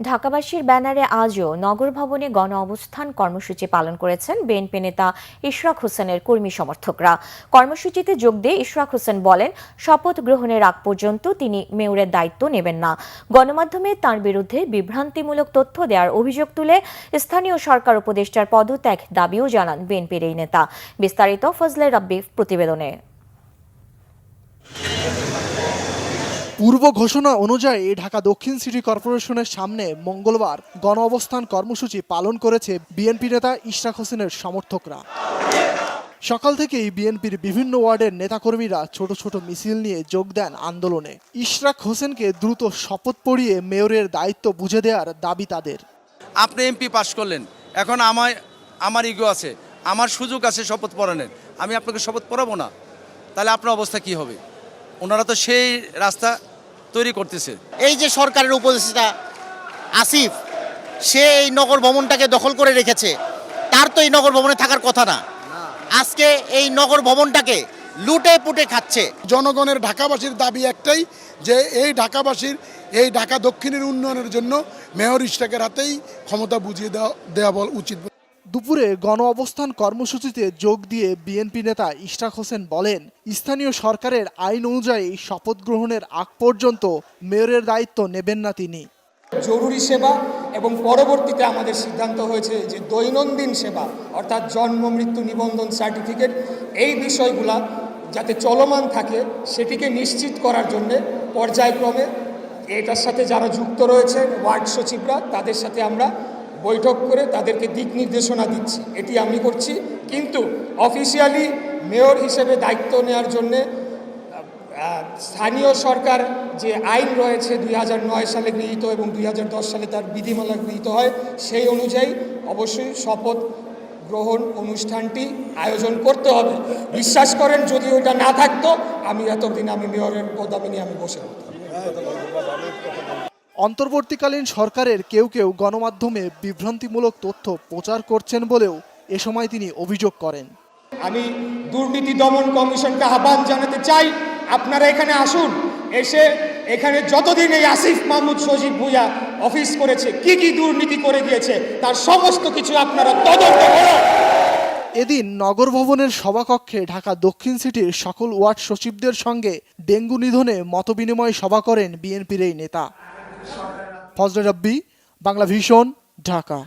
ঢাকাবাসীর ব্যানারে আজও নগর ভবনে গণ অবস্থান কর্মসূচি পালন করেছেন বিএনপি নেতা ইশরাক হোসেনের কর্মী সমর্থকরা। কর্মসূচিতে যোগ দিয়ে ইশরাক হোসেন বলেন, শপথ গ্রহণের আগ পর্যন্ত তিনি মেয়রের দায়িত্ব নেবেন না। গণমাধ্যমে তার বিরুদ্ধে বিভ্রান্তিমূলক তথ্য দেওয়ার অভিযোগ তুলে স্থানীয় সরকার উপদেষ্টার পদত্যাগ দাবিও জানান বিএনপির এই নেতা। বিস্তারিত ফজলে রাব্বি প্রতিবেদনে। পূর্ব ঘোষণা অনুযায়ী ঢাকা দক্ষিণ সিটি কর্পোরেশনের সামনে মঙ্গলবার গণ অবস্থান কর্মসূচি পালন করেছে বিএনপি নেতা ইশরাক হোসেনের সমর্থকরা। সকাল থেকেই বিএনপির বিভিন্ন ওয়ার্ডের নেতাকর্মীরা ছোট ছোট মিছিল নিয়ে যোগ দেন আন্দোলনে। ইশরাক হোসেনকে দ্রুত শপথ পড়িয়ে মেয়রের দায়িত্ব বুঝে দেওয়ার দাবি তাদের। আপনি এমপি পাশ করলেন, এখন আমার ইগো আছে, আমার সুযোগ আছে শপথ পড়ানোর, আমি আপনাকে শপথ পড়াবো না, তাহলে আপনার অবস্থা কি হবে? ওনারা তো সেই রাস্তা তৈরি করতেছে। এই যে সরকারের উপদেষ্টা আসিফ, সে এই নগর ভবনটাকে দখল করে রেখেছে, তার তো এই নগর ভবনে থাকার কথা না। আজকে এই নগর ভবনটাকে লুটে পুটে খাচ্ছে। জনগণের ঢাকাবাসীর দাবি একটাই, যে এই ঢাকাবাসীর এই ঢাকা দক্ষিণের উন্নয়নের জন্য মেয়র ইশরাকের হাতেই ক্ষমতা বুঝিয়ে দেওয়া উচিত। দুপুরে গণ অবস্থান কর্মসূচিতে যোগ দিয়ে বিএনপি নেতা ইশরাক হোসেন বলেন, স্থানীয় সরকারের আইন অনুযায়ী শপথ গ্রহণের আগ পর্যন্ত মেয়রের দায়িত্ব নেবেন না তিনি। জরুরি সেবা এবং পরবর্তীতে আমাদের সিদ্ধান্ত হয়েছে যে দৈনন্দিন সেবা অর্থাৎ জন্ম মৃত্যু নিবন্ধন সার্টিফিকেট, এই বিষয়গুলা যাতে চলমান থাকে সেটিকে নিশ্চিত করার জন্যে পর্যায়ক্রমে এটার সাথে যারা যুক্ত রয়েছে ওয়ার্ড সচিবরা, তাদের সাথে আমরা বৈঠক করে তাদেরকে দিক নির্দেশনা দিচ্ছি। এটি আমি করছি, কিন্তু অফিসিয়ালি মেয়র হিসেবে দায়িত্ব নেওয়ার জন্যে স্থানীয় সরকার যে আইন রয়েছে 2009 সালে গৃহীত এবং 2010 সালে তার বিধিমালা গৃহীত হয়, সেই অনুযায়ী অবশ্যই শপথ গ্রহণ অনুষ্ঠানটি আয়োজন করতে হবে। বিশ্বাস করেন, যদি ওইটা না থাকতো আমি এতদিন মেয়রের পদবি নিয়ে বসে হতাম। অন্তর্বর্তীকালীন সরকারের কেউ কেউ গণমাধ্যমে বিভ্রান্তিমূলক তথ্য প্রচার করছেন বলেও এ সময় তিনি অভিযোগ করেন। আমি দুর্নীতি দমন কমিশনকে আহ্বান জানাতে চাই, আপনারা এখানে আসুন, এসে এখানে যতদিন এই আসিফ মাহমুদ সজীব ভুঁইয়া অফিস করেছে, কি কি দুর্নীতি করে গিয়েছে তার সমস্ত কিছু আপনারা তদন্ত করুন। এদিন নগর ভবনের সভাকক্ষে ঢাকা দক্ষিণ সিটির সকল ওয়ার্ড সচিবদের সঙ্গে ডেঙ্গু নিধনে মতবিনিময় সভা করেন বিএনপির এই নেতা। ফজলে রাব্বি, বাংলা ভিশন, ঢাকা।